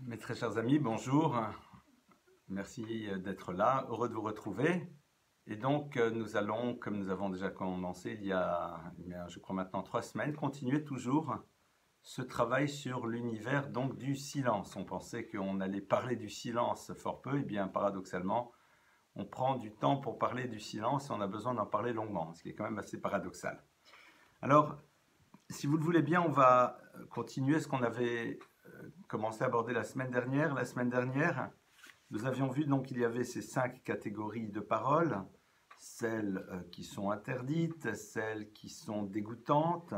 Mes très chers amis, bonjour. Merci d'être là, heureux de vous retrouver. Et donc, nous allons, comme nous avons déjà commencé il y a, je crois maintenant 3 semaines, continuer toujours ce travail sur l'univers donc du silence. On pensait qu'on allait parler du silence fort peu, et bien paradoxalement, on prend du temps pour parler du silence et on a besoin d'en parler longuement, ce qui est quand même assez paradoxal. Alors, si vous le voulez bien, on va continuer ce qu'on avait commencé à aborder la semaine dernière. La semaine dernière, nous avions vu donc qu'il y avait ces 5 catégories de paroles, celles qui sont interdites, celles qui sont dégoûtantes,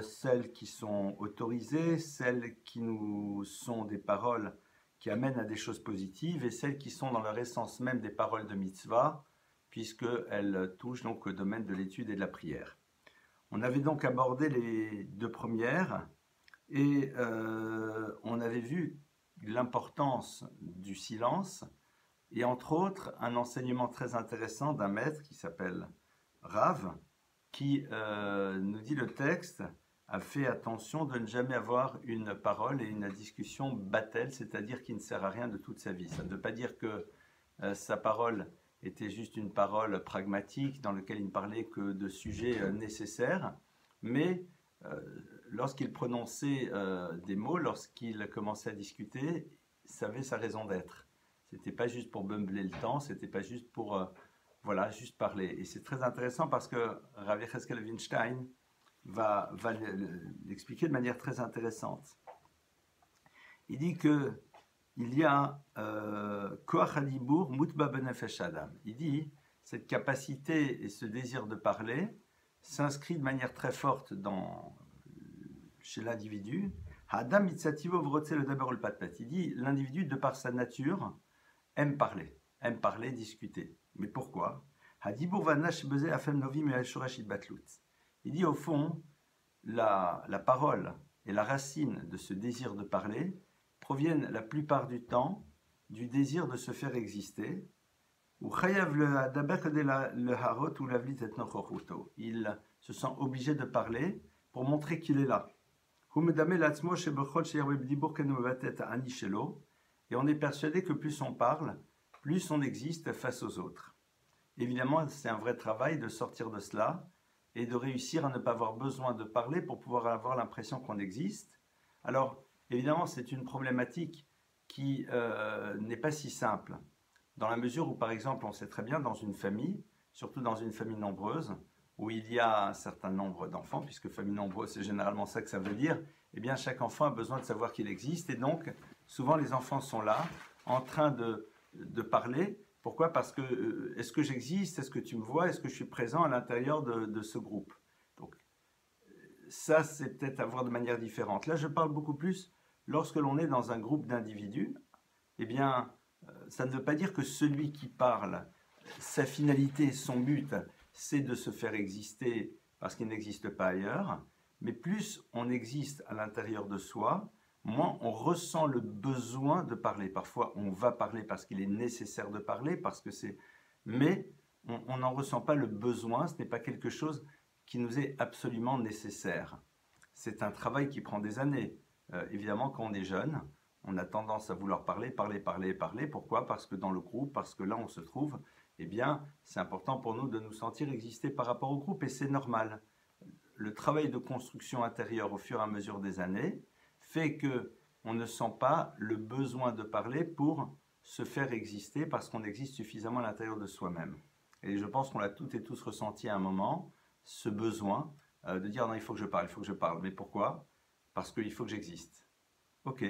celles qui sont autorisées, celles qui nous sont des paroles qui amènent à des choses positives et celles qui sont dans leur essence même des paroles de mitzvah, puisqu'elles touchent donc au domaine de l'étude et de la prière. On avait donc abordé les 2 premières et on avait vu l'importance du silence et entre autres un enseignement très intéressant d'un maître qui s'appelle Rav, qui nous dit le texte a fait attention de ne jamais avoir une parole et une discussion battelle, c'est-à-dire qui ne sert à rien de toute sa vie. Ça ne veut pas dire que sa parole était juste une parole pragmatique dans laquelle il ne parlait que de sujets nécessaires, mais lorsqu'il prononçait des mots, lorsqu'il commençait à discuter, ça avait sa raison d'être. C'était pas juste pour bumbler le temps, c'était pas juste pour voilà, juste parler. Et c'est très intéressant parce que Rav Yecheskel Winstein va l'expliquer de manière très intéressante. Il dit que il y a Koach Hadibur Mutba Benefesh Adam. Il dit cette capacité et ce désir de parler s'inscrit de manière très forte chez l'individu. Adam Mitzativo Vrotze le Daber ul Patpat. Il dit l'individu, de par sa nature, aime parler, discuter. Mais pourquoi? Hadibur Vanash Beze Afem Novi Me'al Shorash Batlut. Il dit au fond, la parole et la racine de ce désir de parler proviennent la plupart du temps du désir de se faire exister. Il se sent obligé de parler pour montrer qu'il est là. Et on est persuadé que plus on parle, plus on existe face aux autres. Évidemment, c'est un vrai travail de sortir de cela et de réussir à ne pas avoir besoin de parler pour pouvoir avoir l'impression qu'on existe. Alors, évidemment, c'est une problématique qui n'est pas si simple, dans la mesure où, par exemple, on sait très bien dans une famille, surtout dans une famille nombreuse, où il y a un certain nombre d'enfants, puisque famille nombreuse, c'est généralement ça que ça veut dire, eh bien, chaque enfant a besoin de savoir qu'il existe, et donc, souvent, les enfants sont là, en train de parler. Pourquoi? Parce que, est-ce que j'existe? Est-ce que tu me vois? Est-ce que je suis présent à l'intérieur de ce groupe? Donc, ça, c'est peut-être à voir de manière différente. Là, je parle beaucoup plus lorsque l'on est dans un groupe d'individus. Eh bien, ça ne veut pas dire que celui qui parle, sa finalité, son but, c'est de se faire exister parce qu'il n'existe pas ailleurs. Mais plus on existe à l'intérieur de soi, moins on ressent le besoin de parler. Parfois, on va parler parce qu'il est nécessaire de parler, mais on n'en ressent pas le besoin. Ce n'est pas quelque chose qui nous est absolument nécessaire. C'est un travail qui prend des années. Évidemment, quand on est jeune, on a tendance à vouloir parler. Pourquoi? Parce que dans le groupe, parce que là on se trouve, eh bien, c'est important pour nous de nous sentir exister par rapport au groupe et c'est normal. Le travail de construction intérieure au fur et à mesure des années fait que on ne sent pas le besoin de parler pour se faire exister parce qu'on existe suffisamment à l'intérieur de soi-même. Et je pense qu'on l'a toutes et tous ressenti à un moment, ce besoin de dire non, il faut que je parle. Mais pourquoi? Parce qu'il faut que j'existe. Ok.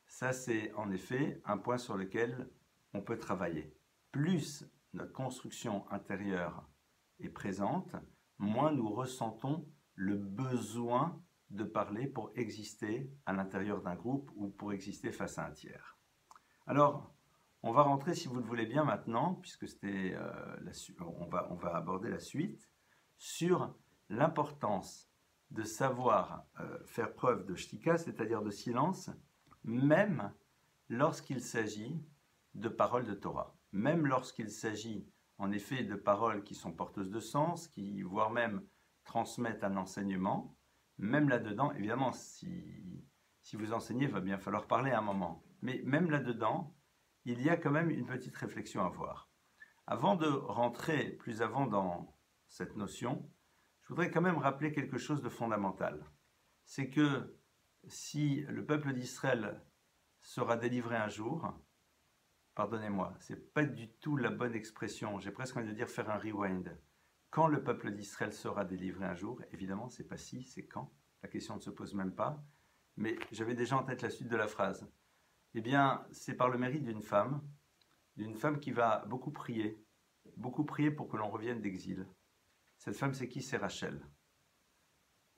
Ça, c'est en effet un point sur lequel on peut travailler. Plus notre construction intérieure est présente, moins nous ressentons le besoin de parler pour exister à l'intérieur d'un groupe ou pour exister face à un tiers. Alors, on va rentrer, si vous le voulez bien maintenant, puisque on va aborder la suite, sur l'importance de savoir faire preuve de shtika, c'est-à-dire de silence, même lorsqu'il s'agit de paroles de Torah, même lorsqu'il s'agit en effet de paroles qui sont porteuses de sens, qui voire même transmettent un enseignement, même là-dedans, évidemment, si Si vous enseignez, il va bien falloir parler à un moment. Mais même là-dedans, il y a quand même une petite réflexion à avoir. Avant de rentrer plus avant dans cette notion, je voudrais quand même rappeler quelque chose de fondamental. C'est que si le peuple d'Israël sera délivré un jour, pardonnez-moi, c'est pas du tout la bonne expression, j'ai presque envie de dire faire un rewind. Quand le peuple d'Israël sera délivré un jour, évidemment, c'est pas si, c'est quand. La question ne se pose même pas, mais j'avais déjà en tête la suite de la phrase. Eh bien, c'est par le mérite d'une femme qui va beaucoup prier pour que l'on revienne d'exil. Cette femme, c'est qui? C'est Rachel.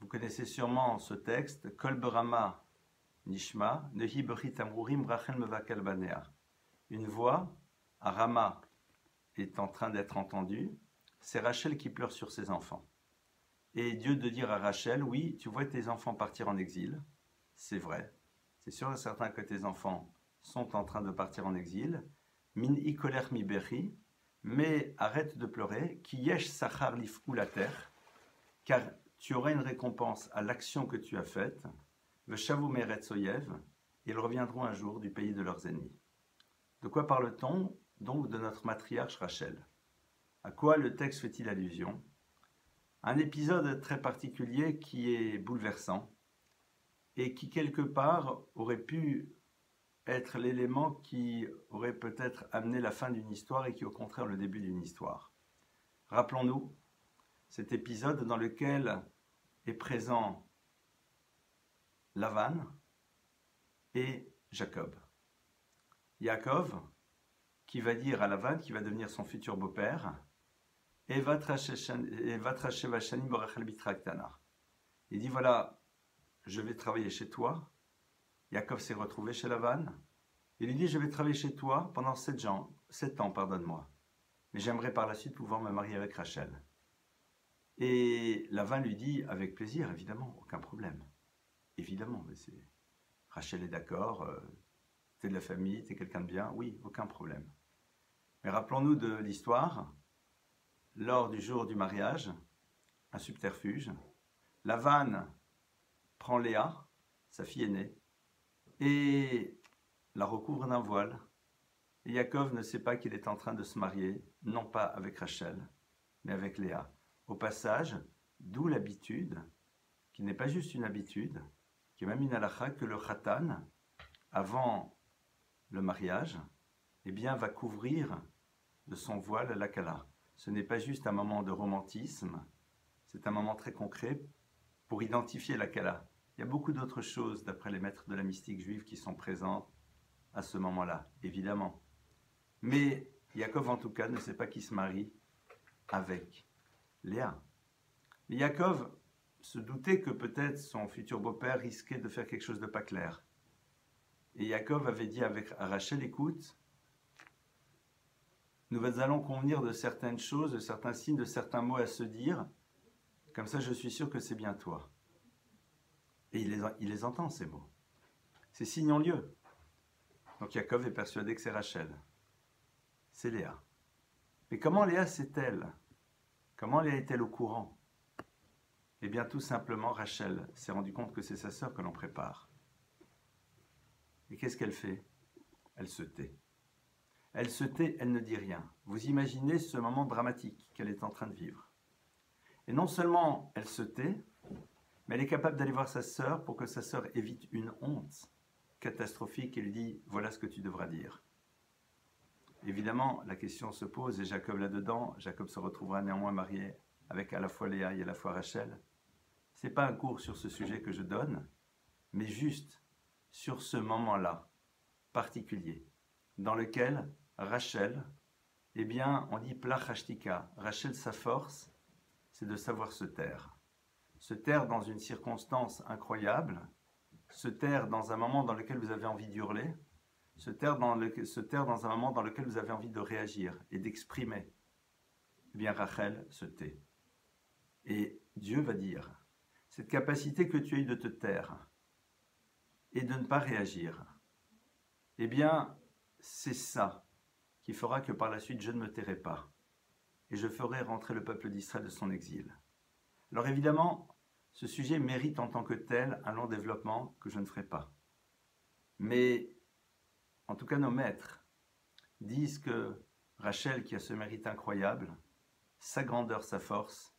Vous connaissez sûrement ce texte, Kol berama nishma, nehi bechit amrurim rachel mevakal banea. Une voix à Rama est en train d'être entendue, c'est Rachel qui pleure sur ses enfants. Et Dieu de dire à Rachel, oui, tu vois tes enfants partir en exil, c'est vrai, c'est sûr et certain que tes enfants sont en train de partir en exil, min ikoler mi bechi, mais arrête de pleurer, ki yesh sachar lifkou la terre, car tu auras une récompense à l'action que tu as faite, veshavu meretz oyev, et ils reviendront un jour du pays de leurs ennemis. De quoi parle-t-on donc de notre matriarche Rachel? À quoi le texte fait-il allusion? Un épisode très particulier qui est bouleversant et qui quelque part aurait pu être l'élément qui aurait peut-être amené la fin d'une histoire et qui au contraire le début d'une histoire. Rappelons-nous cet épisode dans lequel est présent Lavan et Jacob. Yaakov qui va dire à Lavan, qui va devenir son futur beau-père, il dit voilà, je vais travailler chez toi. Yaakov s'est retrouvé chez Lavan. Il lui dit je vais travailler chez toi pendant 7 ans, pardonne-moi. Mais j'aimerais par la suite pouvoir me marier avec Rachel. Et Lavan lui dit avec plaisir, évidemment, aucun problème. Évidemment, mais Rachel est d'accord, t'es de la famille, t'es quelqu'un de bien, oui, aucun problème. Mais rappelons-nous de l'histoire. Lors du jour du mariage, un subterfuge, Lavan prend Léa, sa fille aînée, et la recouvre d'un voile. Et Yaakov ne sait pas qu'il est en train de se marier, non pas avec Rachel, mais avec Léa. Au passage, d'où l'habitude, qui n'est pas juste une habitude, qui est même une halakha, que le khatan, avant le mariage, eh bien, va couvrir de son voile la kala. Ce n'est pas juste un moment de romantisme, c'est un moment très concret pour identifier la kala. Il y a beaucoup d'autres choses, d'après les maîtres de la mystique juive, qui sont présentes à ce moment-là, évidemment. Mais Yaakov, en tout cas, ne sait pas qui se marie avec Léa. Mais Yaakov se doutait que peut-être son futur beau-père risquait de faire quelque chose de pas clair. Et Yaakov avait dit à Rachel, écoute, nous allons convenir de certaines choses, de certains signes, de certains mots à se dire. Comme ça, je suis sûr que c'est bien toi. Et il les entend, ces mots. Ces signes ont lieu. Donc Yaakov est persuadé que c'est Rachel. C'est Léa. Mais comment Léa sait-elle? Comment Léa est-elle au courant? Eh bien, tout simplement, Rachel s'est rendu compte que c'est sa sœur que l'on prépare. Et qu'est-ce qu'elle fait? Elle se tait. Elle se tait, elle ne dit rien. Vous imaginez ce moment dramatique qu'elle est en train de vivre. Et non seulement elle se tait, mais elle est capable d'aller voir sa sœur pour que sa sœur évite une honte catastrophique et lui dit « voilà ce que tu devras dire ». Évidemment, la question se pose, et Jacob là-dedans, Jacob se retrouvera néanmoins marié avec à la fois Léa et à la fois Rachel. Ce n'est pas un cours sur ce sujet que je donne, mais juste sur ce moment-là particulier, dans lequel Rachel, eh bien, on dit plachashtika. Rachel, sa force, c'est de savoir se taire. Se taire dans une circonstance incroyable, se taire dans un moment dans lequel vous avez envie d'hurler, se taire dans un moment dans lequel vous avez envie de réagir et d'exprimer. Eh bien, Rachel se tait. Et Dieu va dire, cette capacité que tu as eue de te taire et de ne pas réagir, eh bien, c'est ça qui fera que par la suite je ne me tairai pas et je ferai rentrer le peuple d'Israël de son exil. Alors évidemment, ce sujet mérite en tant que tel un long développement que je ne ferai pas. Mais en tout cas, nos maîtres disent que Rachel, qui a ce mérite incroyable, sa grandeur, sa force,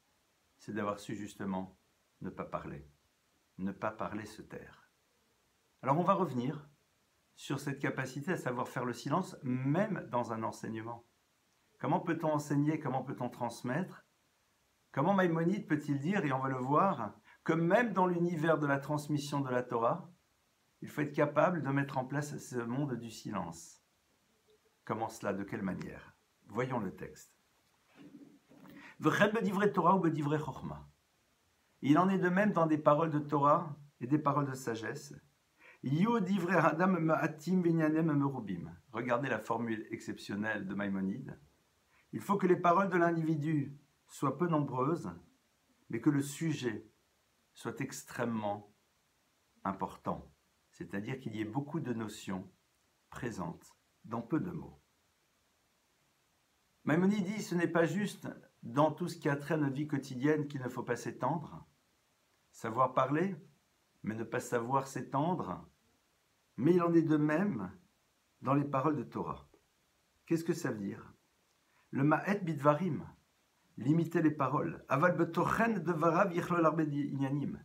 c'est d'avoir su justement ne pas parler. Ne pas parler, se taire. Alors on va revenir sur cette capacité à savoir faire le silence, même dans un enseignement. Comment peut-on enseigner, comment peut-on transmettre? Comment Maïmonide peut-il dire, et on va le voir, que même dans l'univers de la transmission de la Torah, il faut être capable de mettre en place ce monde du silence. Comment cela? De quelle manière? Voyons le texte. Il en est de même dans des paroles de Torah et des paroles de sagesse. Regardez la formule exceptionnelle de Maïmonide. Il faut que les paroles de l'individu soient peu nombreuses, mais que le sujet soit extrêmement important. C'est-à-dire qu'il y ait beaucoup de notions présentes dans peu de mots. Maïmonide dit, ce n'est pas juste dans tout ce qui a trait à notre vie quotidienne qu'il ne faut pas s'étendre. Savoir parler, mais ne pas savoir s'étendre. Mais il en est de même dans les paroles de Torah. Qu'est-ce que ça veut dire? Le ma'et bidvarim, limiter les paroles. Aval betochen devarav yichlol arbe inyanim.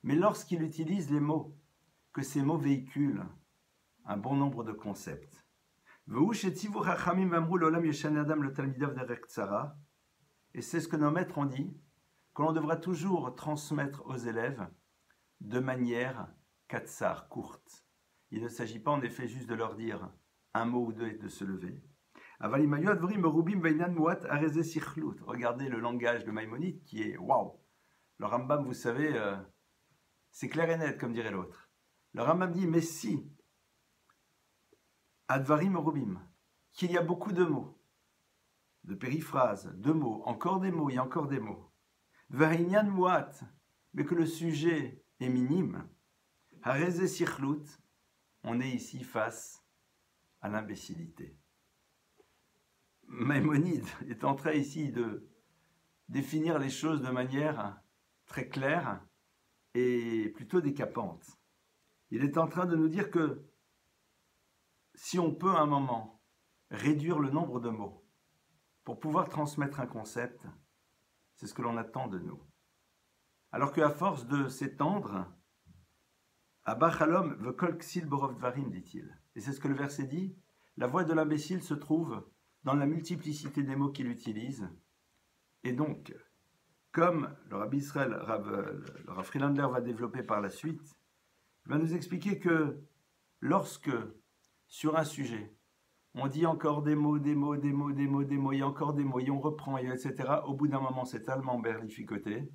Mais lorsqu'il utilise les mots, que ces mots véhiculent un bon nombre de concepts. Et c'est ce que nos maîtres ont dit, que l'on devra toujours transmettre aux élèves de manière katsar, courte. Il ne s'agit pas en effet juste de leur dire un mot ou deux et de se lever. Regardez le langage de Maïmonide qui est waouh. Le Rambam, vous savez, c'est clair et net, comme dirait l'autre. Le Rambam dit, mais si, advarim rubim, qu'il y a beaucoup de mots, de périphrases, de mots, encore des mots et encore des mots, varinyan muat, mais que le sujet est minime, hareze sikhlut, on est ici face à l'imbécilité. Maïmonide est en train ici de définir les choses de manière très claire et plutôt décapante. Il est en train de nous dire que si on peut à un moment réduire le nombre de mots pour pouvoir transmettre un concept, c'est ce que l'on attend de nous. Alors qu'à force de s'étendre, Abba Chalom vekol ksil borov dvarim, dit-il. Et c'est ce que le verset dit, la voix de l'imbécile se trouve dans la multiplicité des mots qu'il utilise. Et donc, comme le Rabbi Israël, le Rav Friedlander va développer par la suite, il va nous expliquer que lorsque, sur un sujet, on dit encore des mots, des mots, des mots, des mots, des mots, il y a encore des mots, et on reprend, etc., au bout d'un moment, c'est tellement berlificoté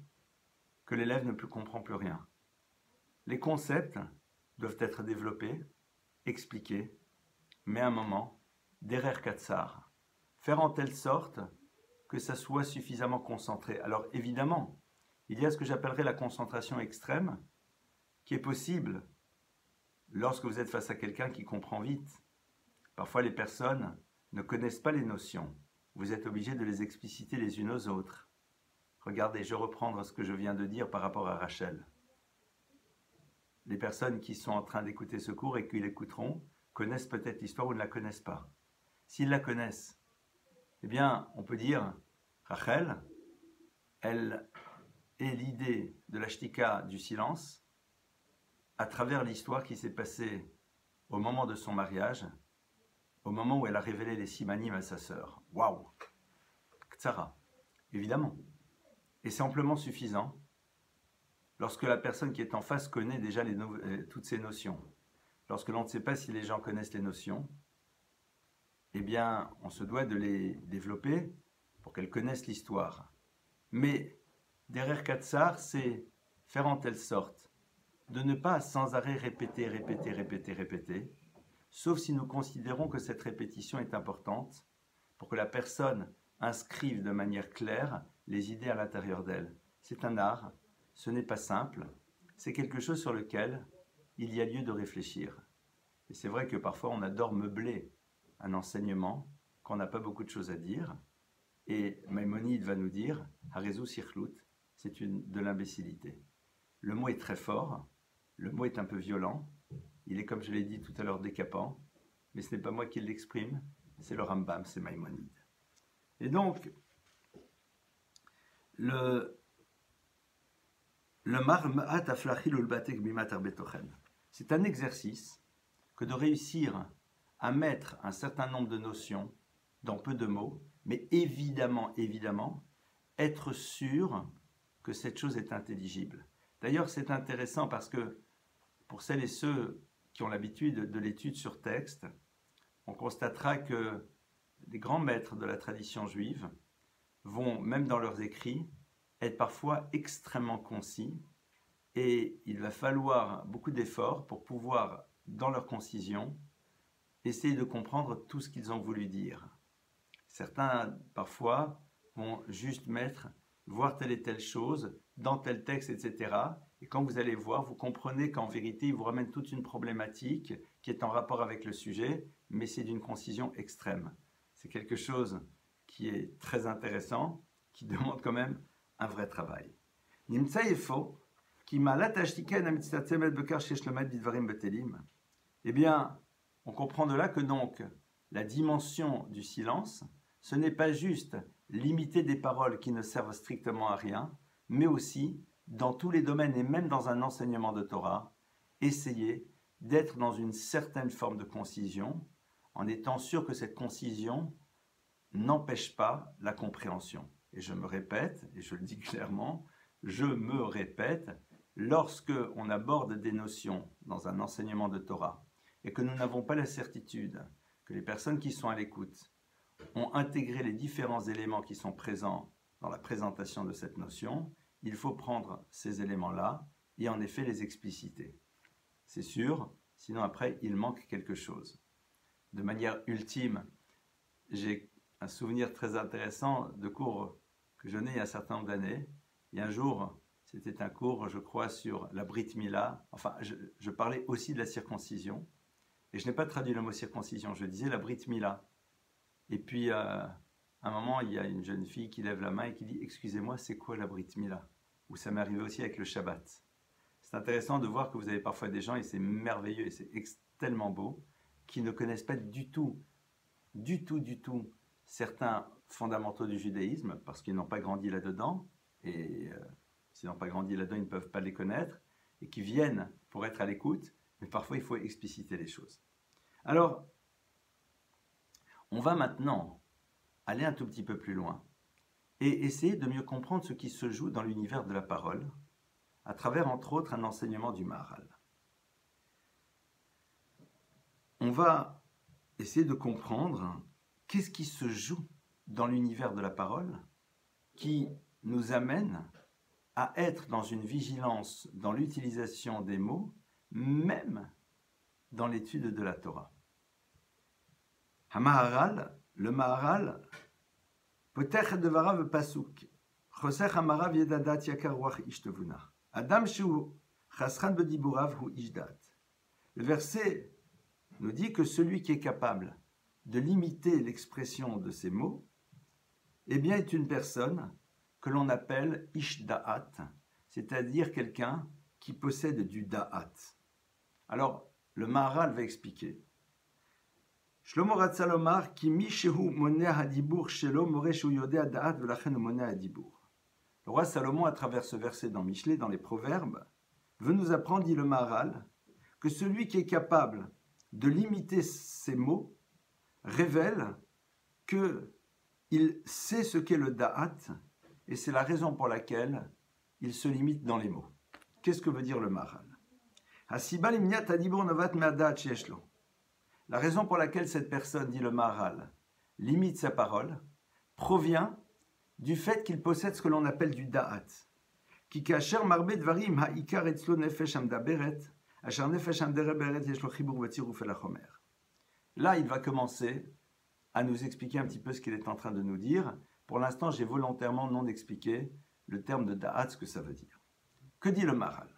que l'élève ne comprend plus rien. Les concepts doivent être développés, expliqués, mais à un moment, derrière Katsar, faire en telle sorte que ça soit suffisamment concentré. Alors évidemment, il y a ce que j'appellerais la concentration extrême, qui est possible lorsque vous êtes face à quelqu'un qui comprend vite. Parfois les personnes ne connaissent pas les notions. Vous êtes obligé de les expliciter les unes aux autres. Regardez, je vais reprendre ce que je viens de dire par rapport à Rachel. Les personnes qui sont en train d'écouter ce cours et qui l'écouteront connaissent peut-être l'histoire ou ne la connaissent pas. S'ils la connaissent, eh bien, on peut dire, Rachel, elle est l'idée de la shtika du silence à travers l'histoire qui s'est passée au moment de son mariage, au moment où elle a révélé les simanim à sa sœur. Waouh! Ktsara, évidemment. Et c'est amplement suffisant lorsque la personne qui est en face connaît déjà toutes ces notions. Lorsque l'on ne sait pas si les gens connaissent les notions, eh bien, on se doit de les développer pour qu'elles connaissent l'histoire. Mais derrière Katsar, c'est faire en telle sorte de ne pas sans arrêt répéter, sauf si nous considérons que cette répétition est importante pour que la personne inscrive de manière claire les idées à l'intérieur d'elle. C'est un art, ce n'est pas simple, c'est quelque chose sur lequel il y a lieu de réfléchir. Et c'est vrai que parfois on adore meubler un enseignement quand on n'a pas beaucoup de choses à dire. Et Maïmonide va nous dire, Harezu Sikhlut, c'est de l'imbécilité. Le mot est très fort, le mot est un peu violent, il est, comme je l'ai dit tout à l'heure, décapant, mais ce n'est pas moi qui l'exprime, c'est le Rambam, c'est Maïmonide. Et donc, le Marma'at Aflachil Ulbatek Bimat Arbetochen, c'est un exercice que de réussir à mettre un certain nombre de notions dans peu de mots, mais évidemment, être sûr que cette chose est intelligible. D'ailleurs, c'est intéressant parce que pour celles et ceux qui ont l'habitude de l'étude sur texte, on constatera que les grands maîtres de la tradition juive vont, même dans leurs écrits, être parfois extrêmement concis, et il va falloir beaucoup d'efforts pour pouvoir, dans leur concision, essayer de comprendre tout ce qu'ils ont voulu dire. Certains, parfois, vont juste mettre « voir telle et telle chose » dans tel texte, etc. Et quand vous allez voir, vous comprenez qu'en vérité, il vous ramène toute une problématique qui est en rapport avec le sujet, mais c'est d'une concision extrême. C'est quelque chose qui est très intéressant, qui demande quand même un vrai travail. Nimtsa Yefo, qui m'a eh bien, on comprend de là que donc la dimension du silence, ce n'est pas juste limiter des paroles qui ne servent strictement à rien, mais aussi, dans tous les domaines et même dans un enseignement de Torah, essayer d'être dans une certaine forme de concision, en étant sûr que cette concision n'empêche pas la compréhension. Et je me répète, et je le dis clairement, je me répète, lorsque on aborde des notions dans un enseignement de Torah, et que nous n'avons pas la certitude que les personnes qui sont à l'écoute ont intégré les différents éléments qui sont présents dans la présentation de cette notion, il faut prendre ces éléments-là et en effet les expliciter. C'est sûr, sinon après il manque quelque chose. De manière ultime, j'ai un souvenir très intéressant de cours que je n'ai il y a un certain nombre d'années. Et un jour, c'était un cours, je crois, sur la Brit Mila. Enfin, je parlais aussi de la circoncision. Et je n'ai pas traduit le mot circoncision, je disais la Brit Mila. Et puis, à un moment, il y a une jeune fille qui lève la main et qui dit « Excusez-moi, c'est quoi la Brit Mila ?» Ou ça m'est arrivé aussi avec le Shabbat. C'est intéressant de voir que vous avez parfois des gens, et c'est merveilleux, et c'est tellement beau, qui ne connaissent pas du tout, certains fondamentaux du judaïsme, parce qu'ils n'ont pas grandi là-dedans, et s'ils n'ont pas grandi là-dedans, ils ne peuvent pas les connaître, et qui viennent pour être à l'écoute, mais parfois il faut expliciter les choses. Alors, on va maintenant aller un tout petit peu plus loin, et essayer de mieux comprendre ce qui se joue dans l'univers de la parole, à travers entre autres un enseignement du Maharal. On va essayer de comprendre qu'est-ce qui se joue dans l'univers de la parole qui nous amène à être dans une vigilance dans l'utilisation des mots, même dans l'étude de la Torah. Hamaharal, le Maharal, Potech devarav pasuk, Chosech amarav yedadat yakar ruach ishtevuna. Adam shu chasran bediburav hu ishdat. Le verset nous dit que celui qui est capable de limiter l'expression de ces mots, eh bien, est une personne que l'on appelle Ishda'at, c'est-à-dire quelqu'un qui possède du Da'at. Alors, le Maharal va expliquer. Shlomo Ratzal Omar ki mi shehu moneh hadibur shelo more shu yodea da'at velachen moneh hadibur. Le roi Salomon, à travers ce verset dans Michelet, dans les Proverbes, veut nous apprendre, dit le Maharal, que celui qui est capable de limiter ces mots révèle qu'il sait ce qu'est le da'at, et c'est la raison pour laquelle il se limite dans les mots. Qu'est-ce que veut dire le Maharal? La raison pour laquelle cette personne, dit le Maharal, limite sa parole, provient du fait qu'il possède ce que l'on appelle du da'at. Là, il va commencer à nous expliquer un petit peu ce qu'il est en train de nous dire. Pour l'instant, j'ai volontairement non expliqué le terme de da'at, ce que ça veut dire. Que dit le Maharal?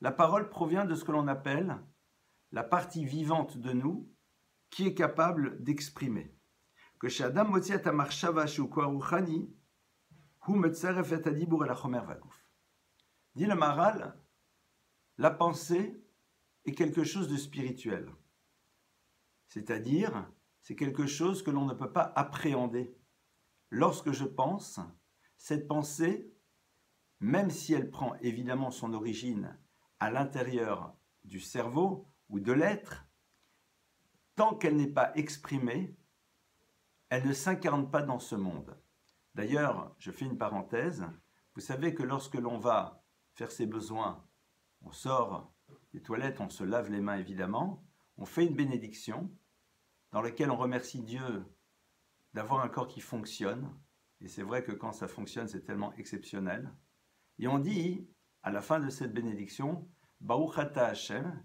La parole provient de ce que l'on appelle la partie vivante de nous qui est capable d'exprimer. Que chez Adam Motiat Amarshava Shukwaruchani, dit le Maharal, La pensée est quelque chose de spirituel. C'est-à-dire, c'est quelque chose que l'on ne peut pas appréhender. Lorsque je pense, cette pensée, même si elle prend évidemment son origine à l'intérieur du cerveau ou de l'être, tant qu'elle n'est pas exprimée, elle ne s'incarne pas dans ce monde. D'ailleurs, je fais une parenthèse, vous savez que lorsque l'on va faire ses besoins, on sort des toilettes, on se lave les mains évidemment, on fait une bénédiction dans laquelle on remercie Dieu d'avoir un corps qui fonctionne, et c'est vrai que quand ça fonctionne, c'est tellement exceptionnel. Et on dit, à la fin de cette bénédiction, Baruch ata Hashem,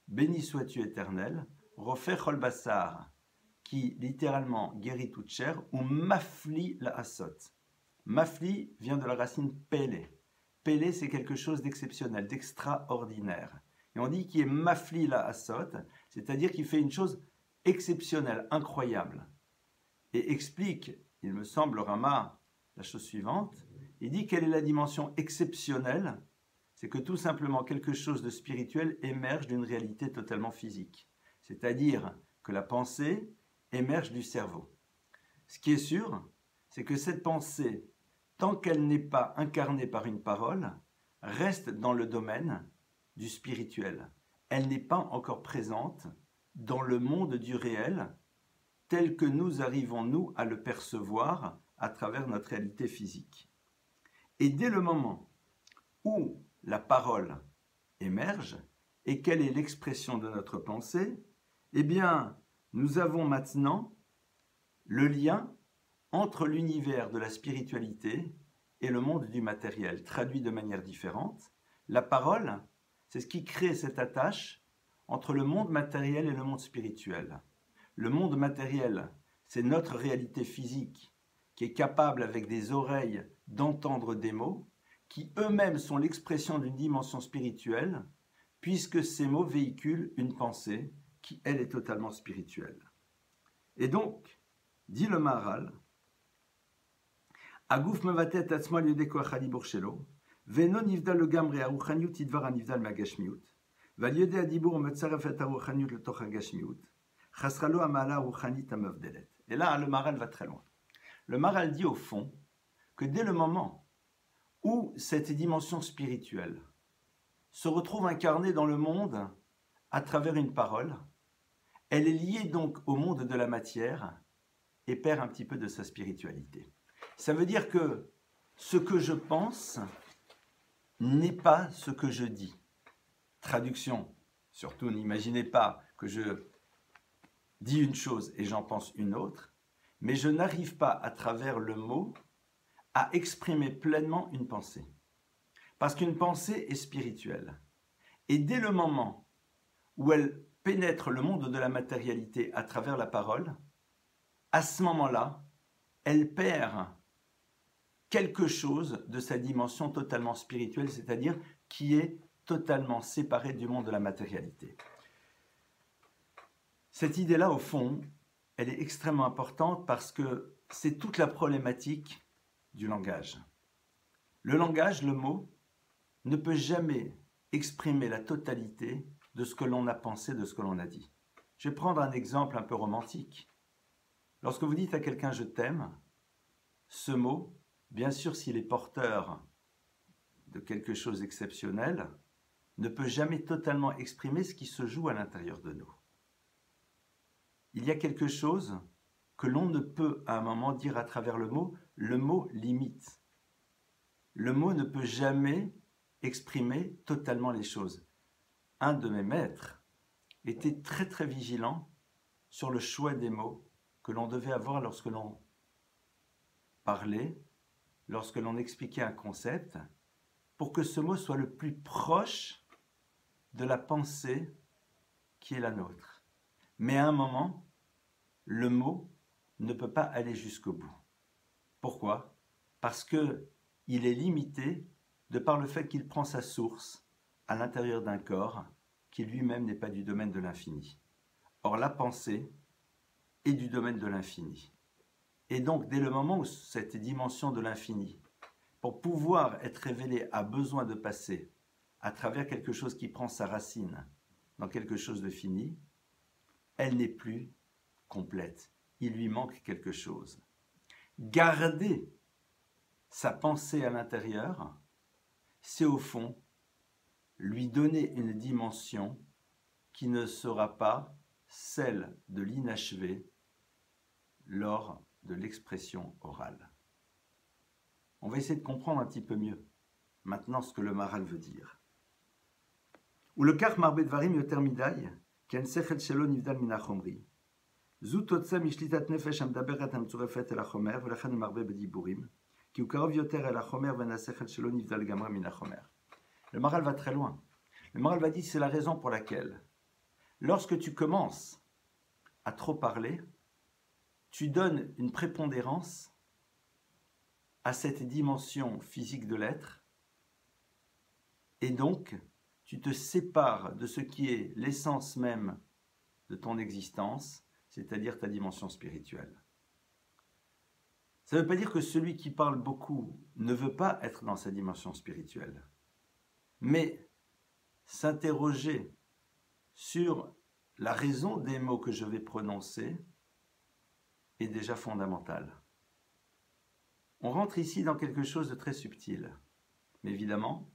béni sois-tu éternel, Rofer chol basar, qui littéralement guérit toute chair, ou mafli la asot. Mafli vient de la racine pele. Pele, c'est quelque chose d'exceptionnel, d'extraordinaire. Et on dit qu'il est mafli la asot, c'est-à-dire qu'il fait une chose exceptionnelle, incroyable. Et explique, il me semble, Rama, la chose suivante. Il dit quelle est la dimension exceptionnelle, c'est que tout simplement quelque chose de spirituel émerge d'une réalité totalement physique. C'est-à-dire que la pensée émerge du cerveau. Ce qui est sûr, c'est que cette pensée, tant qu'elle n'est pas incarnée par une parole, reste dans le domaine du spirituel. Elle n'est pas encore présente dans le monde du réel, tel que nous arrivons, nous, à le percevoir à travers notre réalité physique. Et dès le moment où la parole émerge, et quelle est l'expression de notre pensée, eh bien, nous avons maintenant le lien entre l'univers de la spiritualité et le monde du matériel, traduit de manière différente. La parole, c'est ce qui crée cette attache entre le monde matériel et le monde spirituel. Le monde matériel, c'est notre réalité physique qui est capable, avec des oreilles, d'entendre des mots, qui eux-mêmes sont l'expression d'une dimension spirituelle, puisque ces mots véhiculent une pensée qui, elle, est totalement spirituelle. Et donc, dit le Maharal, Agouf mevatet atzmo al yedei koach hadibur shelo, ve'eno nivdal legamri haruchaniut idvar hanivdal magashmiut, ve'al yedei hadibur metzaref et haruchaniut letoch hagashmiut, chasra lo hama'ala haruchanit hamavdelet. Et là, le Maharal va très loin. Le Maharal dit au fond que dès le moment où cette dimension spirituelle se retrouve incarnée dans le monde à travers une parole, elle est liée donc au monde de la matière et perd un petit peu de sa spiritualité. Ça veut dire que ce que je pense n'est pas ce que je dis. Traduction, surtout n'imaginez pas que je dis une chose et j'en pense une autre, mais je n'arrive pas à travers le mot à exprimer pleinement une pensée. Parce qu'une pensée est spirituelle. Et dès le moment où elle pénètre le monde de la matérialité à travers la parole, à ce moment-là, elle perd quelque chose de sa dimension totalement spirituelle, c'est-à-dire qui est totalement séparée du monde de la matérialité. Cette idée-là, au fond, elle est extrêmement importante parce que c'est toute la problématique du langage. Le langage, le mot, ne peut jamais exprimer la totalité de ce que l'on a pensé, de ce que l'on a dit. Je vais prendre un exemple un peu romantique. Lorsque vous dites à quelqu'un « je t'aime », ce mot, bien sûr s'il est porteur de quelque chose d'exceptionnel, ne peut jamais totalement exprimer ce qui se joue à l'intérieur de nous. Il y a quelque chose que l'on ne peut à un moment dire à travers le mot limite. Le mot ne peut jamais exprimer totalement les choses. Un de mes maîtres était très très vigilant sur le choix des mots que l'on devait avoir lorsque l'on parlait, lorsque l'on expliquait un concept, pour que ce mot soit le plus proche de la pensée qui est la nôtre. Mais à un moment, le mot ne peut pas aller jusqu'au bout. Pourquoi ? Parce qu'il est limité de par le fait qu'il prend sa source à l'intérieur d'un corps qui lui-même n'est pas du domaine de l'infini. Or, la pensée est du domaine de l'infini. Et donc, dès le moment où cette dimension de l'infini, pour pouvoir être révélée, a besoin de passer à travers quelque chose qui prend sa racine dans quelque chose de fini, elle n'est plus complète. Il lui manque quelque chose. Garder sa pensée à l'intérieur, c'est au fond lui donner une dimension qui ne sera pas celle de l'inachevé lors de l'expression orale. On va essayer de comprendre un petit peu mieux maintenant ce que le Maharal veut dire. Ou le kach marbe dvarim yoter midai, ken sechel shelo nivdal min hachomri. Zu totze mishlitat nefesh hamdaberet hamtzurefet el hachomer, ולכן הוא מרבה בדיבורים, כי הוא קרוב יותר אל החומר ואין השכל שלו נבדל לגמרי מן החומר. Le Maharal va très loin. Le Maharal va dire c'est la raison pour laquelle, lorsque tu commences à trop parler, tu donnes une prépondérance à cette dimension physique de l'être, et donc tu te sépares de ce qui est l'essence même de ton existence, c'est-à-dire ta dimension spirituelle. Ça ne veut pas dire que celui qui parle beaucoup ne veut pas être dans sa dimension spirituelle, mais s'interroger sur la raison des mots que je vais prononcer est déjà fondamental. On rentre ici dans quelque chose de très subtil, mais évidemment,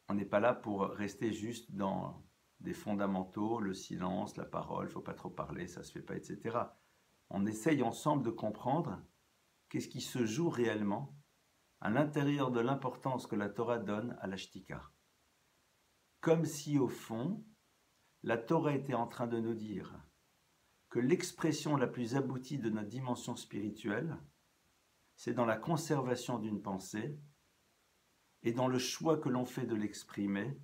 on n'est pas là pour rester juste dans des fondamentaux, le silence, la parole, il ne faut pas trop parler, ça ne se fait pas, etc. On essaye ensemble de comprendre qu'est-ce qui se joue réellement à l'intérieur de l'importance que la Torah donne à la shtika. Comme si au fond, la Torah était en train de nous dire que l'expression la plus aboutie de notre dimension spirituelle, c'est dans la conservation d'une pensée et dans le choix que l'on fait de l'exprimer,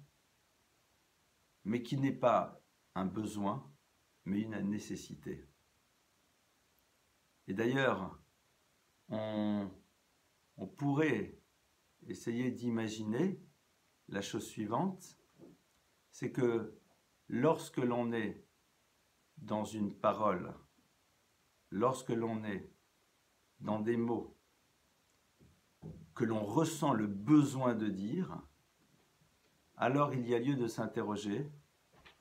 mais qui n'est pas un besoin, mais une nécessité. Et d'ailleurs, on pourrait essayer d'imaginer la chose suivante, c'est que lorsque l'on est dans une parole, lorsque l'on est dans des mots que l'on ressent le besoin de dire, alors il y a lieu de s'interroger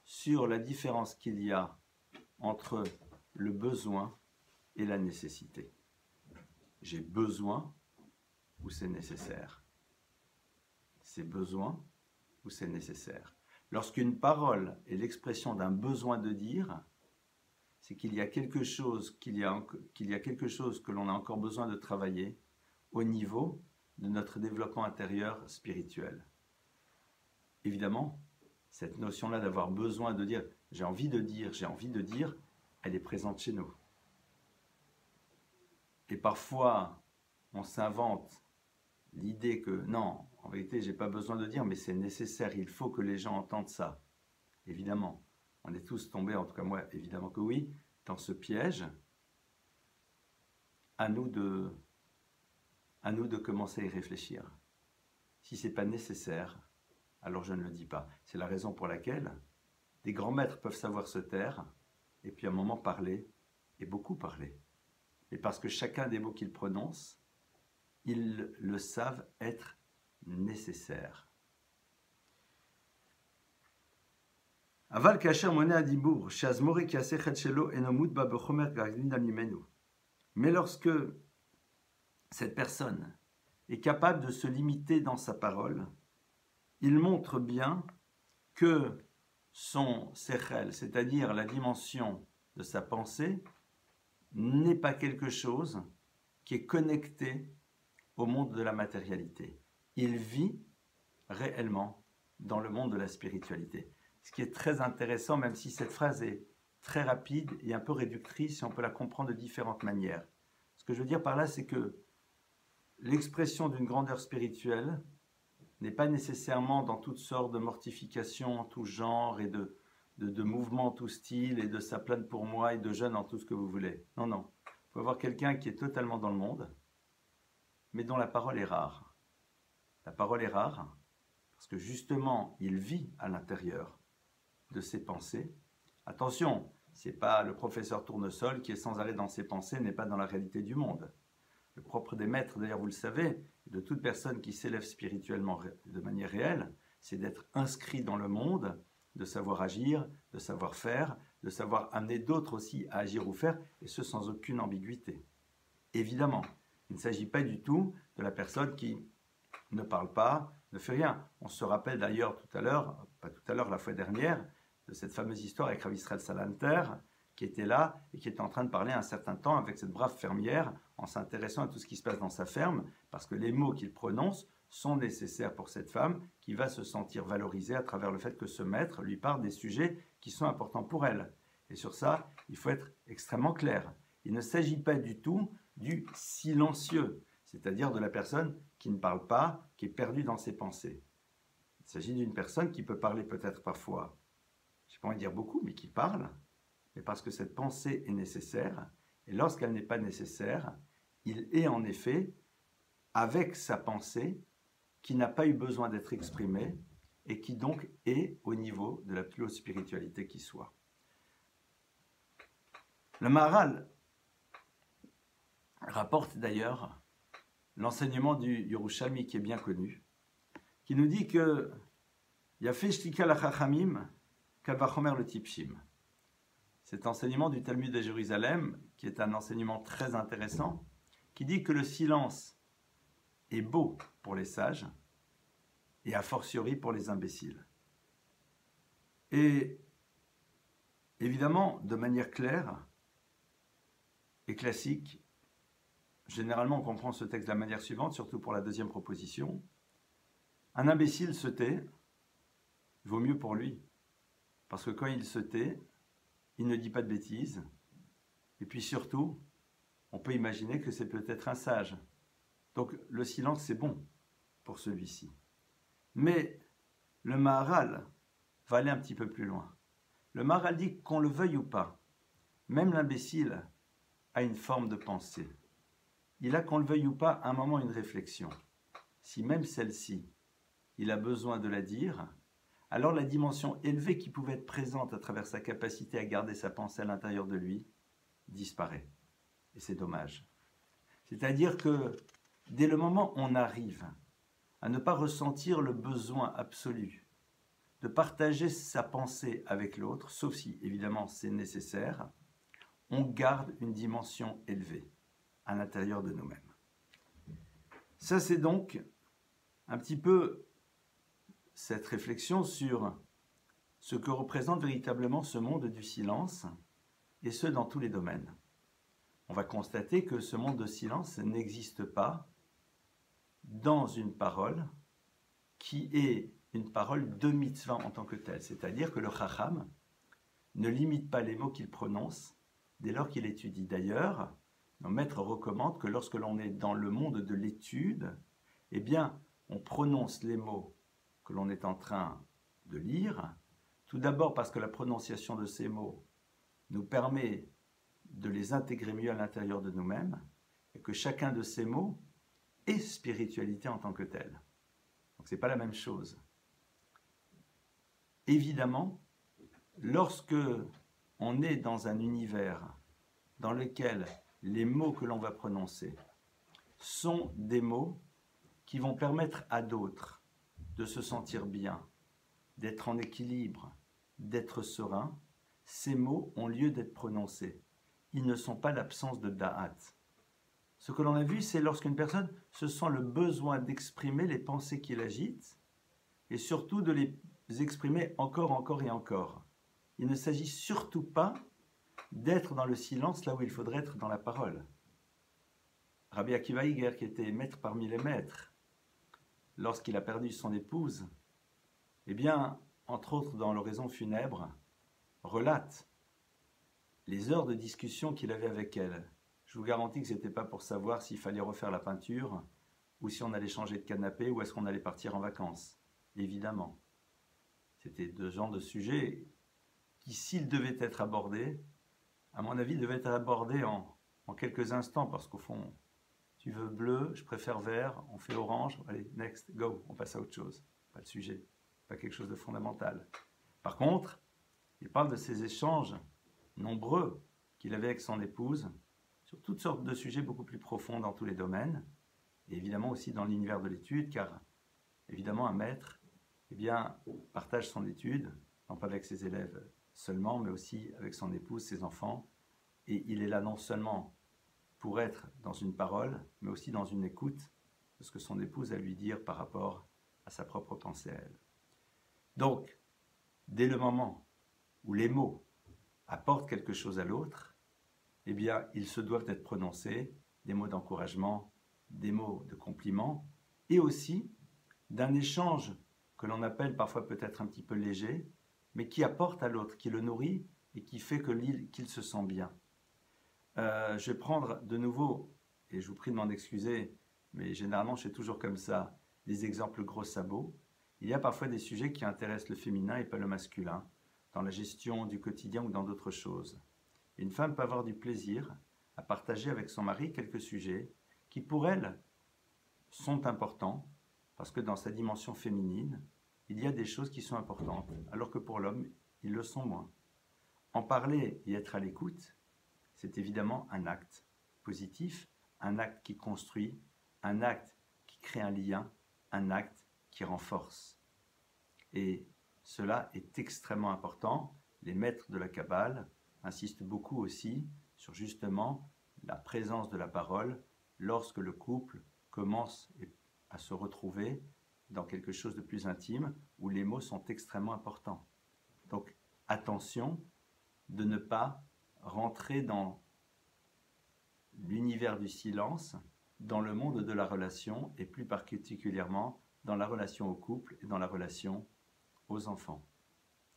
sur la différence qu'il y a entre le besoin et la nécessité. J'ai besoin ou c'est nécessaire? C'est besoin ou c'est nécessaire? Lorsqu'une parole est l'expression d'un besoin de dire, c'est qu'il y a quelque chose quelque chose que l'on a encore besoin de travailler au niveau de notre développement intérieur spirituel. Évidemment, cette notion-là d'avoir besoin de dire, j'ai envie de dire, elle est présente chez nous. Et parfois, on s'invente l'idée que non, en vérité, j'ai pas besoin de dire, mais c'est nécessaire, il faut que les gens entendent ça. Évidemment, on est tous tombés, en tout cas moi, évidemment que oui, dans ce piège. À nous de commencer à y réfléchir. Si c'est pas nécessaire, alors je ne le dis pas. C'est la raison pour laquelle des grands maîtres peuvent savoir se taire et puis à un moment parler, et beaucoup parler. Et parce que chacun des mots qu'ils prononcent, ils le savent être nécessaire. Aval kasher mone adibur, shazmore ki asechet shelo enomut ba bechomer gagdin mimenu. Mais lorsque cette personne est capable de se limiter dans sa parole, il montre bien que son sechel, c'est-à-dire la dimension de sa pensée, n'est pas quelque chose qui est connecté au monde de la matérialité. Il vit réellement dans le monde de la spiritualité. Ce qui est très intéressant, même si cette phrase est très rapide et un peu réductrice, et on peut la comprendre de différentes manières. Ce que je veux dire par là, c'est que l'expression d'une grandeur spirituelle n'est pas nécessairement dans toutes sortes de mortifications en tout genre et de mouvements en tout style et de ça plane pour moi et de jeûne en tout ce que vous voulez. Non, non. Il faut avoir quelqu'un qui est totalement dans le monde, mais dont la parole est rare. La parole est rare parce que justement, il vit à l'intérieur de ses pensées. Attention, c'est pas le professeur Tournesol qui est sans arrêt dans ses pensées, n'est pas dans la réalité du monde. Le propre des maîtres, d'ailleurs vous le savez, de toute personne qui s'élève spirituellement de manière réelle, c'est d'être inscrit dans le monde, de savoir agir, de savoir faire, de savoir amener d'autres aussi à agir ou faire, et ce sans aucune ambiguïté. Évidemment, il ne s'agit pas du tout de la personne qui ne parle pas, ne fait rien. On se rappelle d'ailleurs tout à l'heure, pas tout à l'heure, la fois dernière, de cette fameuse histoire avec Rav Israël Salanter, qui était là et qui était en train de parler un certain temps avec cette brave fermière en s'intéressant à tout ce qui se passe dans sa ferme, parce que les mots qu'il prononce sont nécessaires pour cette femme qui va se sentir valorisée à travers le fait que ce maître lui parle des sujets qui sont importants pour elle. Et sur ça, il faut être extrêmement clair. Il ne s'agit pas du tout du silencieux, c'est-à-dire de la personne qui ne parle pas, qui est perdue dans ses pensées. Il s'agit d'une personne qui peut parler peut-être parfois, je n'ai pas envie de dire beaucoup, mais qui parle, mais parce que cette pensée est nécessaire, et lorsqu'elle n'est pas nécessaire, il est en effet avec sa pensée qui n'a pas eu besoin d'être exprimée et qui donc est au niveau de la plus haute spiritualité qui soit. Le Maharal rapporte d'ailleurs l'enseignement du Yerushalmi qui est bien connu, qui nous dit que Yafé shtika la chachamim kal vachomer le tipshim. Cet enseignement du Talmud de Jérusalem, qui est un enseignement très intéressant, qui dit que le silence est beau pour les sages et a fortiori pour les imbéciles. Et évidemment, de manière claire et classique, généralement on comprend ce texte de la manière suivante, surtout pour la deuxième proposition. Un imbécile se tait, il vaut mieux pour lui, parce que quand il se tait, il ne dit pas de bêtises, et puis surtout, on peut imaginer que c'est peut-être un sage. Donc le silence c'est bon pour celui-ci. Mais le Maharal va aller un petit peu plus loin. Le Maharal dit qu'on le veuille ou pas, même l'imbécile a une forme de pensée. Il a, qu'on le veuille ou pas, un moment une réflexion. Si même celle-ci, il a besoin de la dire, alors la dimension élevée qui pouvait être présente à travers sa capacité à garder sa pensée à l'intérieur de lui disparaît. Et c'est dommage. C'est-à-dire que dès le moment où on arrive à ne pas ressentir le besoin absolu de partager sa pensée avec l'autre, sauf si évidemment c'est nécessaire, on garde une dimension élevée à l'intérieur de nous-mêmes. Ça, c'est donc un petit peu cette réflexion sur ce que représente véritablement ce monde du silence, et ce dans tous les domaines. On va constater que ce monde de silence n'existe pas dans une parole qui est une parole de mitzvah en tant que telle, c'est-à-dire que le chacham ne limite pas les mots qu'il prononce dès lors qu'il étudie. D'ailleurs, nos maîtres recommandent que lorsque l'on est dans le monde de l'étude, eh bien, on prononce les mots que l'on est en train de lire, tout d'abord parce que la prononciation de ces mots nous permet de les intégrer mieux à l'intérieur de nous-mêmes, et que chacun de ces mots est spiritualité en tant que telle. Donc ce n'est pas la même chose. Évidemment, lorsque on est dans un univers dans lequel les mots que l'on va prononcer sont des mots qui vont permettre à d'autres de se sentir bien, d'être en équilibre, d'être serein, ces mots ont lieu d'être prononcés. Ils ne sont pas l'absence de da'at. Ce que l'on a vu, c'est lorsqu'une personne se sent le besoin d'exprimer les pensées qui l'agitent et surtout de les exprimer encore et encore. Il ne s'agit surtout pas d'être dans le silence là où il faudrait être dans la parole. Rabbi Akiva Iger, qui était maître parmi les maîtres, lorsqu'il a perdu son épouse, eh bien, entre autres dans l'oraison funèbre, relate les heures de discussion qu'il avait avec elle. Je vous garantis que ce n'était pas pour savoir s'il fallait refaire la peinture ou si on allait changer de canapé ou est-ce qu'on allait partir en vacances. Évidemment. C'était deux genres de sujets qui, s'ils devaient être abordés, à mon avis, devaient être abordés en quelques instants parce qu'au fond, tu veux bleu, je préfère vert, on fait orange, allez, next, go, on passe à autre chose. Pas le sujet, pas quelque chose de fondamental. Par contre, il parle de ces échanges nombreux qu'il avait avec son épouse sur toutes sortes de sujets beaucoup plus profonds dans tous les domaines, et évidemment aussi dans l'univers de l'étude, car évidemment un maître eh bien, partage son étude, non pas avec ses élèves seulement, mais aussi avec son épouse, ses enfants. Et il est là non seulement pour être dans une parole, mais aussi dans une écoute de ce que son épouse a à lui dire par rapport à sa propre pensée à elle. Donc, dès le moment où les mots apportent quelque chose à l'autre, eh bien, ils se doivent être prononcés, des mots d'encouragement, des mots de compliment, et aussi d'un échange que l'on appelle parfois peut-être un petit peu léger, mais qui apporte à l'autre, qui le nourrit et qui fait qu'il se sent bien. Je vais prendre de nouveau, et je vous prie de m'en excuser, mais généralement je fais toujours comme ça, des exemples gros sabots. Il y a parfois des sujets qui intéressent le féminin et pas le masculin, dans la gestion du quotidien ou dans d'autres choses. Et une femme peut avoir du plaisir à partager avec son mari quelques sujets qui pour elle sont importants, parce que dans sa dimension féminine, il y a des choses qui sont importantes, alors que pour l'homme, ils le sont moins. En parler et être à l'écoute, c'est évidemment un acte positif, un acte qui construit, un acte qui crée un lien, un acte qui renforce. Et cela est extrêmement important. Les maîtres de la Kabbale insistent beaucoup aussi sur justement la présence de la parole lorsque le couple commence à se retrouver dans quelque chose de plus intime où les mots sont extrêmement importants. Donc attention de ne pas rentrer dans l'univers du silence, dans le monde de la relation et plus particulièrement dans la relation au couple et dans la relation aux enfants.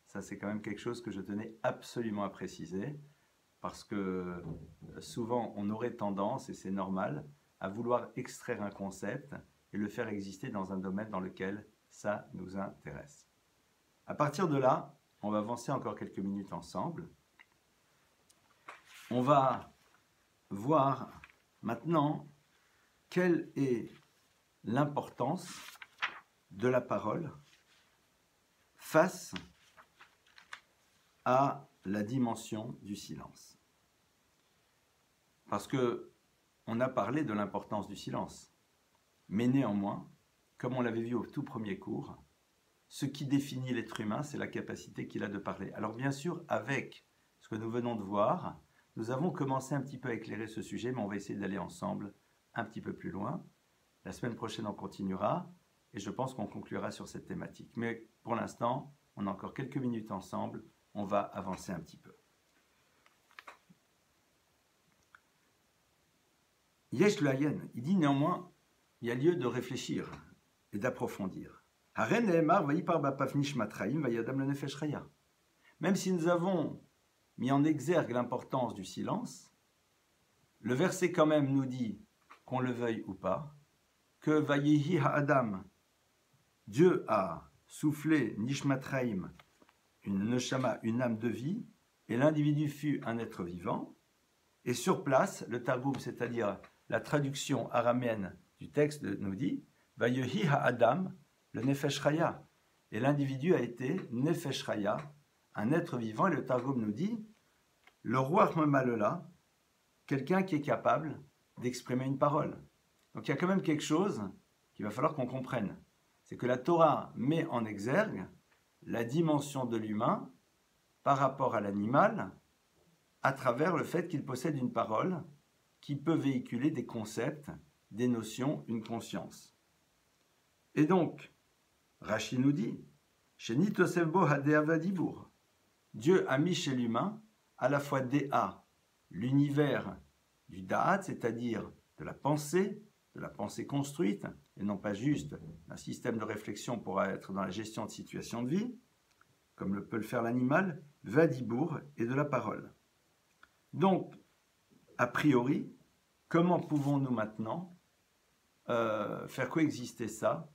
Ça, c'est quand même quelque chose que je tenais absolument à préciser parce que souvent on aurait tendance, et c'est normal, à vouloir extraire un concept et le faire exister dans un domaine dans lequel ça nous intéresse. À partir de là, on va avancer encore quelques minutes ensemble. On va voir maintenant quelle est l'importance de la parole face à la dimension du silence. Parce que on a parlé de l'importance du silence, mais néanmoins, comme on l'avait vu au tout premier cours, ce qui définit l'être humain, c'est la capacité qu'il a de parler. Alors bien sûr, avec ce que nous venons de voir, nous avons commencé un petit peu à éclairer ce sujet, mais on va essayer d'aller ensemble un petit peu plus loin. La semaine prochaine, on continuera, et je pense qu'on conclura sur cette thématique. Mais pour l'instant, on a encore quelques minutes ensemble, on va avancer un petit peu. Yesh Layen, il dit néanmoins, il y a lieu de réfléchir et d'approfondir. Même si nous avons mis en exergue l'importance du silence, le verset quand même nous dit, qu'on le veuille ou pas, que Vayehi Ha'adam, Dieu a soufflé Nishmatraim, une neshama, une âme de vie, et l'individu fut un être vivant. Et sur place, le Targum, c'est-à-dire la traduction araméenne du texte, nous dit Vayehi Ha'adam, le Nefesh Chaya. Et l'individu a été Nefesh Chaya, un être vivant. Et le Targum nous dit le roi Malola, quelqu'un qui est capable d'exprimer une parole. Donc il y a quand même quelque chose qu'il va falloir qu'on comprenne. C'est que la Torah met en exergue la dimension de l'humain par rapport à l'animal à travers le fait qu'il possède une parole qui peut véhiculer des concepts, des notions, une conscience. Et donc, Rashi nous dit, Dieu a mis chez l'humain à la fois Déa, l'univers du Da'at, c'est-à-dire de la pensée construite, et non pas juste un système de réflexion pour être dans la gestion de situations de vie, comme peut le faire l'animal, Vadibour et de la parole. Donc, a priori, comment pouvons-nous maintenant faire coexister ça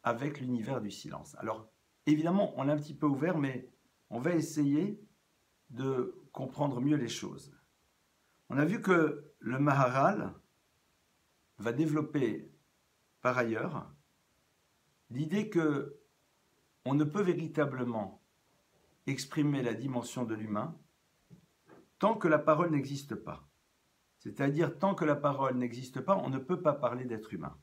avec l'univers du silence? Alors, évidemment, on l'a un petit peu ouvert, mais on va essayer de comprendre mieux les choses. On a vu que le Maharal va développer par ailleurs l'idée que on ne peut véritablement exprimer la dimension de l'humain tant que la parole n'existe pas. C'est-à-dire, tant que la parole n'existe pas, on ne peut pas parler d'être humain.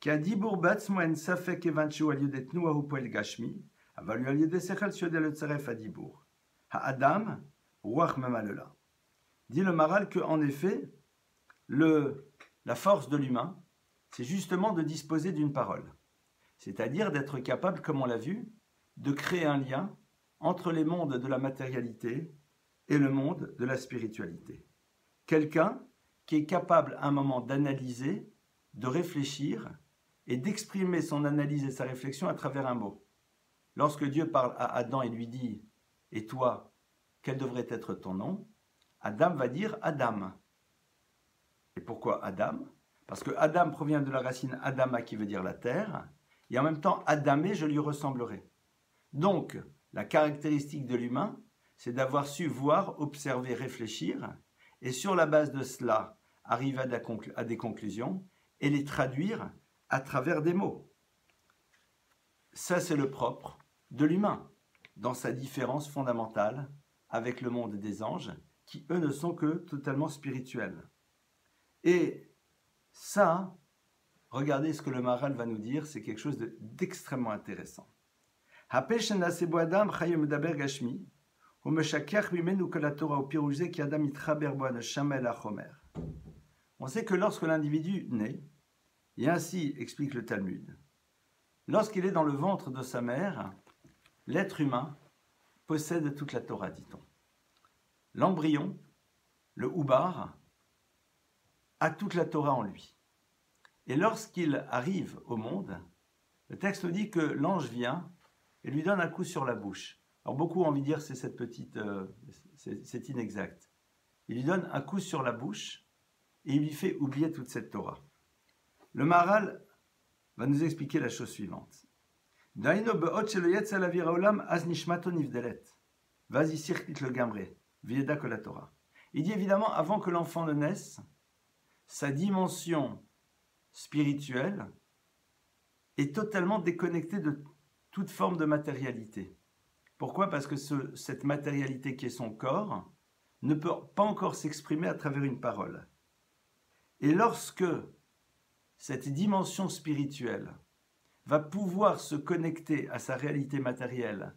כי הדיבור בעצמו אין ספק כיוון שהוא על ידי תנועה הוא פועל גשמי, אבל הוא על ידי שכל שיודע לצרף הדיבור. האדם, רוח ממללה. Dit le Maharal qu'en effet, la force de l'humain, c'est justement de disposer d'une parole. C'est-à-dire d'être capable, comme on l'a vu, de créer un lien entre les mondes de la matérialité et le monde de la spiritualité. Quelqu'un qui est capable à un moment d'analyser, de réfléchir et d'exprimer son analyse et sa réflexion à travers un mot. Lorsque Dieu parle à Adam et lui dit « Et toi, quel devrait être ton nom ?» Adam va dire « Adam ». Et pourquoi Adam? Parce que Adam provient de la racine Adama qui veut dire la terre, et en même temps Adamé, je lui ressemblerai. Donc, la caractéristique de l'humain, c'est d'avoir su voir, observer, réfléchir, et sur la base de cela, arriver à des conclusions et les traduire à travers des mots. Ça, c'est le propre de l'humain, dans sa différence fondamentale avec le monde des anges, qui, eux, ne sont que totalement spirituels. Et ça, regardez ce que le Maharal va nous dire, c'est quelque chose d'extrêmement intéressant. On sait que lorsque l'individu naît, et ainsi explique le Talmud, lorsqu'il est dans le ventre de sa mère, l'être humain possède toute la Torah, dit-on. L'embryon, le Oubar, a toute la Torah en lui. Et lorsqu'il arrive au monde, le texte nous dit que l'ange vient et lui donne un coup sur la bouche. Alors beaucoup ont envie de dire c'est cette petite, c'est inexact. Il lui donne un coup sur la bouche et il lui fait oublier toute cette Torah. Le Maharal va nous expliquer la chose suivante. Il dit évidemment, avant que l'enfant ne naisse, sa dimension spirituelle est totalement déconnectée de toute forme de matérialité. Pourquoi? Parce que cette matérialité qui est son corps ne peut pas encore s'exprimer à travers une parole. Et lorsque cette dimension spirituelle va pouvoir se connecter à sa réalité matérielle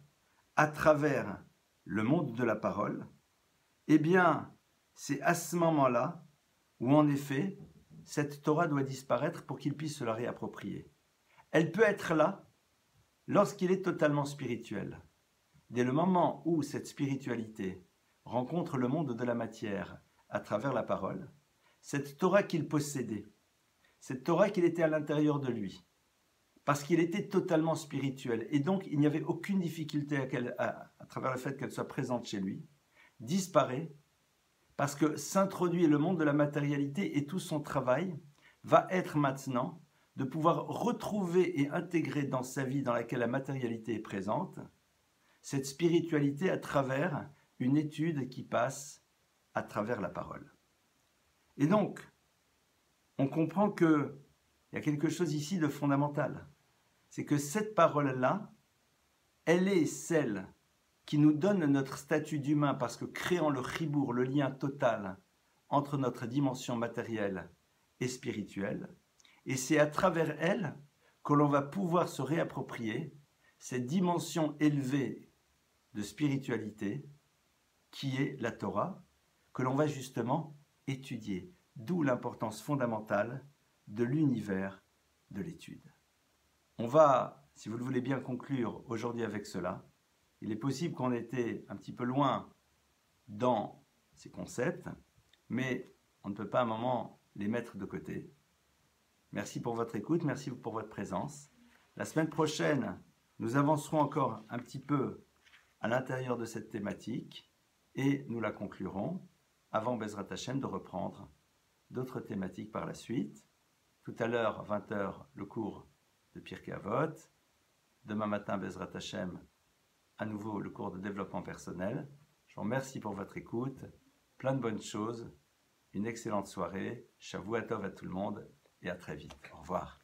à travers le monde de la parole, eh bien, c'est à ce moment-là où, en effet, cette Torah doit disparaître pour qu'il puisse se la réapproprier. Elle peut être là lorsqu'il est totalement spirituel. Dès le moment où cette spiritualité rencontre le monde de la matière à travers la parole, cette Torah qu'il possédait, cette Torah qu'il était à l'intérieur de lui, parce qu'il était totalement spirituel, et donc il n'y avait aucune difficulté à travers le fait qu'elle soit présente chez lui, disparaît, parce que s'introduit le monde de la matérialité et tout son travail va être maintenant de pouvoir retrouver et intégrer dans sa vie dans laquelle la matérialité est présente, cette spiritualité à travers une étude qui passe à travers la parole. Et donc, on comprend qu'il y a quelque chose ici de fondamental. C'est que cette parole-là, elle est celle qui nous donne notre statut d'humain parce que créant le chibour, le lien total entre notre dimension matérielle et spirituelle, et c'est à travers elle que l'on va pouvoir se réapproprier cette dimension élevée de spiritualité qui est la Torah, que l'on va justement étudier. D'où l'importance fondamentale de l'univers de l'étude. On va, si vous le voulez bien, conclure aujourd'hui avec cela. Il est possible qu'on était un petit peu loin dans ces concepts, mais on ne peut pas à un moment les mettre de côté. Merci pour votre écoute, merci pour votre présence. La semaine prochaine, nous avancerons encore un petit peu à l'intérieur de cette thématique et nous la conclurons avant Bezrat Hashem de reprendre d'autres thématiques par la suite. Tout à l'heure, 20h, le cours de Pirkei Avot. Demain matin, Bezrat Hashem, à nouveau le cours de développement personnel. Je vous remercie pour votre écoute. Plein de bonnes choses. Une excellente soirée. Shavua Tov à tout le monde et à très vite. Au revoir.